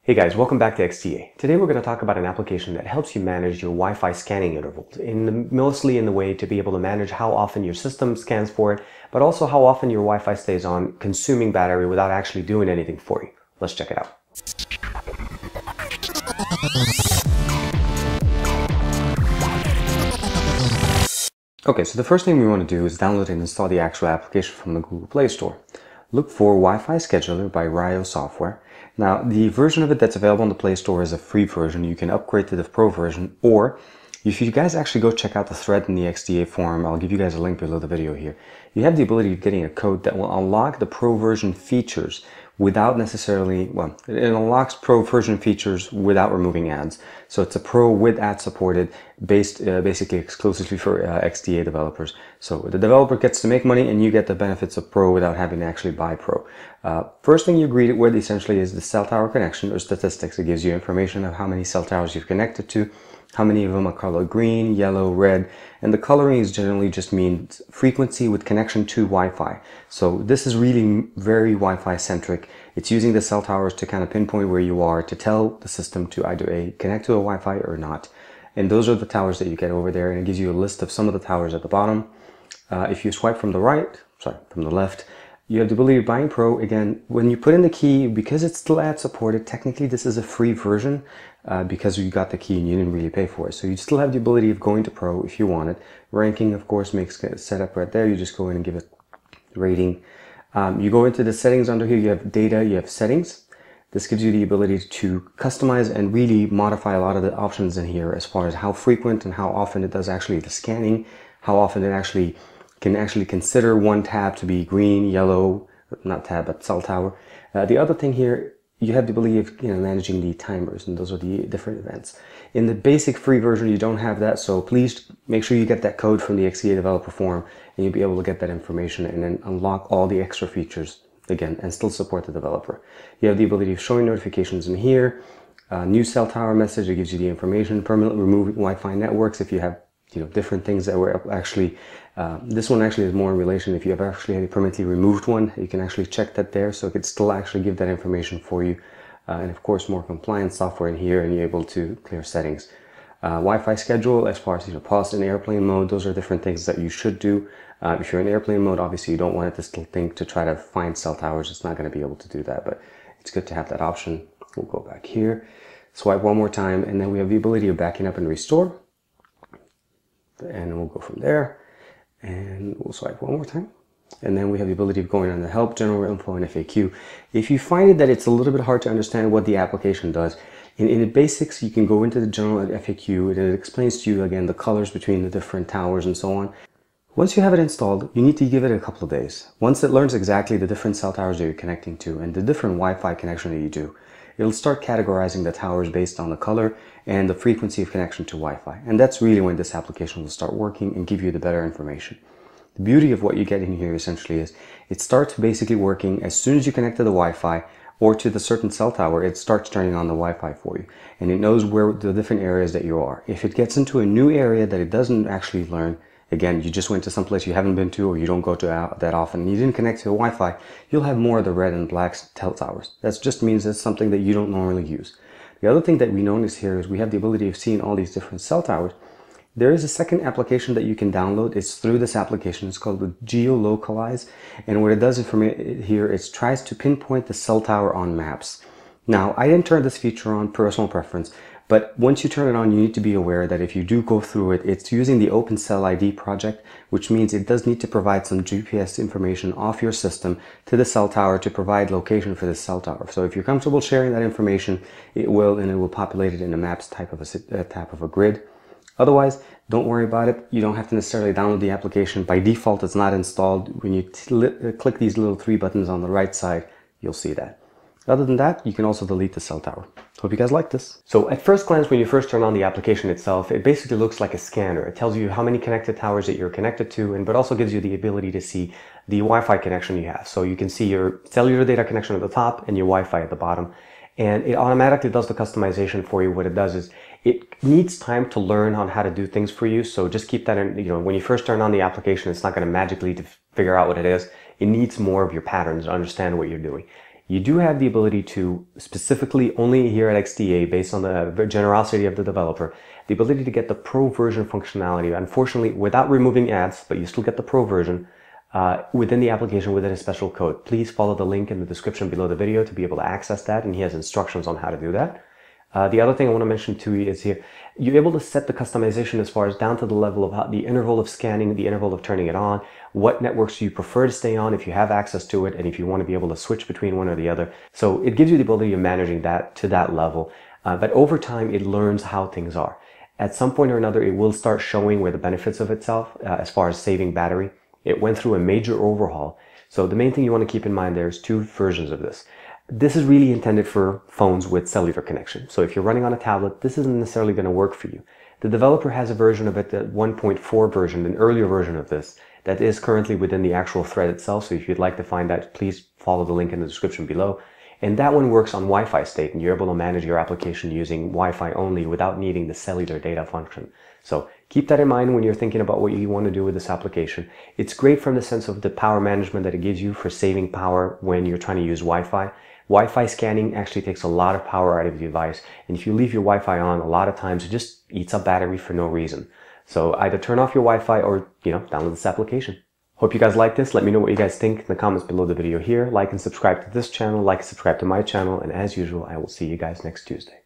Hey guys, welcome back to XDA. Today we're going to talk about an application that helps you manage your Wi-Fi scanning intervals, mostly in the way to be able to manage how often your system scans for it, but also how often your Wi-Fi stays on, consuming battery without actually doing anything for you. Let's check it out. Okay, so the first thing we want to do is download and install the actual application from the Google Play Store. Look for Wi-Fi Scheduler by Rio Software. Now, the version of it that's available on the Play Store is a free version. You can upgrade to the Pro version, or if you guys actually go check out the thread in the XDA forum, I'll give you guys a link below the video here. You have the ability of getting a code that will unlock the Pro version features without necessarily, well, it unlocks Pro version features without removing ads. So it's a Pro with ad supported, based basically exclusively for XDA developers. So the developer gets to make money and you get the benefits of Pro without having to actually buy Pro. First thing you greet it with essentially is the cell tower connection or statistics. It gives you information of how many cell towers you've connected to, how many of them are colored green, yellow, red, and the coloring is generally just means frequency with connection to Wi-Fi. So this is really very Wi-Fi centric. It's using the cell towers to kind of pinpoint where you are to tell the system to either connect to a Wi-Fi or not. And those are the towers that you get over there, and it gives you a list of some of the towers at the bottom. If you swipe from the left, you have the ability of buying Pro. Again, when you put in the key, because it's still ad supported, technically this is a free version because you got the key and you didn't really pay for it. So you still have the ability of going to Pro if you want it. Ranking, of course, makes it set up right there. You just go in and give it rating. You go into the settings under here. You have data, you have settings. This gives you the ability to customize and really modify a lot of the options in here as far as how frequent and how often it does actually the scanning, how often it can actually consider one tab to be green, yellow, not tab, but cell tower. The other thing here, you have the ability of managing the timers, and those are the different events. In the basic free version, you don't have that, so please make sure you get that code from the XDA Developer forum, and you'll be able to get that information and then unlock all the extra features again and still support the developer. You have the ability of showing notifications in here, new cell tower message that gives you the information, permanently removing Wi-Fi networks if you have different things that were actually, this one actually is more in relation. If you have actually permanently removed one, you can actually check that there, so it could still actually give that information for you. And of course, more compliance software in here, and you're able to clear settings. Wi-Fi schedule, as far as pause in airplane mode, those are different things that you should do. If you're in airplane mode, obviously you don't want it to still think to try to find cell towers. It's not going to be able to do that, but it's good to have that option. We'll go back here, swipe one more time, and then we have the ability of backing up and restore. And we'll go from there, and we'll swipe one more time. And then we have the ability of going on the help, general info, and FAQ. If you find that it's a little bit hard to understand what the application does, in the basics, you can go into the general FAQ, and it explains to you, again, the colors between the different towers and so on. Once you have it installed, you need to give it a couple of days. Once it learns exactly the different cell towers that you're connecting to and the different Wi-Fi connection that you do, it'll start categorizing the towers based on the color and the frequency of connection to Wi-Fi. And that's really when this application will start working and give you the better information. The beauty of what you get in here essentially is it starts basically working as soon as you connect to the Wi-Fi or to the certain cell tower, it starts turning on the Wi-Fi for you. And it knows where the different areas that you are. If it gets into a new area that it doesn't actually learn, again, you just went to some place you haven't been to or you don't go to that often, and you didn't connect to the Wi-Fi, you'll have more of the red and black cell towers. That just means it's something that you don't normally use. The other thing that we notice here is we have the ability of seeing all these different cell towers. There is a second application that you can download. It's through this application. It's called the GeoLocalize. And what it does here is tries to pinpoint the cell tower on maps. Now, I didn't turn this feature on, personal preference, but once you turn it on, you need to be aware that if you do go through it, it's using the OpenCellID project, which means it does need to provide some GPS information off your system to the cell tower to provide location for the cell tower. So if you're comfortable sharing that information, it will populate it in a maps type of a grid. Otherwise, don't worry about it. You don't have to necessarily download the application. By default, it's not installed. When you click these little three buttons on the right side, you'll see that. Other than that, you can also delete the cell tower. Hope you guys like this. So at first glance, when you first turn on the application itself, it basically looks like a scanner. It tells you how many connected towers that you're connected to, but also gives you the ability to see the Wi-Fi connection you have. So you can see your cellular data connection at the top and your Wi-Fi at the bottom. And it automatically does the customization for you. What it does is it needs time to learn on how to do things for you. So just keep that in, when you first turn on the application, it's not going to magically figure out what it is. It needs more of your patterns to understand what you're doing. You do have the ability to, specifically only here at XDA, based on the generosity of the developer, the ability to get the Pro version functionality, unfortunately without removing ads, but you still get the Pro version within the application within a special code. Please follow the link in the description below the video to be able to access that, and he has instructions on how to do that. The other thing I want to mention to you is here, you're able to set the customization as far as down to the level of how the interval of scanning, the interval of turning it on, what networks you prefer to stay on if you have access to it, and if you want to be able to switch between one or the other. So it gives you the ability of managing that to that level. But over time, it learns how things are. At some point or another, it will start showing where the benefits of itself as far as saving battery. It went through a major overhaul. So the main thing you want to keep in mind, there's two versions of this. This is really intended for phones with cellular connection. So if you're running on a tablet, this isn't necessarily going to work for you. The developer has a version of it, the 1.4 version, an earlier version of this, that is currently within the actual thread itself. So if you'd like to find that, please follow the link in the description below. And that one works on Wi-Fi state, and you're able to manage your application using Wi-Fi only without needing the cellular data function. So keep that in mind when you're thinking about what you want to do with this application. It's great from the sense of the power management that it gives you for saving power when you're trying to use Wi-Fi. Wi-Fi scanning actually takes a lot of power out of the device, and if you leave your Wi-Fi on, a lot of times it just eats up battery for no reason. So either turn off your Wi-Fi or, download this application. Hope you guys like this. Let me know what you guys think in the comments below the video here. Like and subscribe to this channel, like and subscribe to my channel, and as usual, I will see you guys next Tuesday.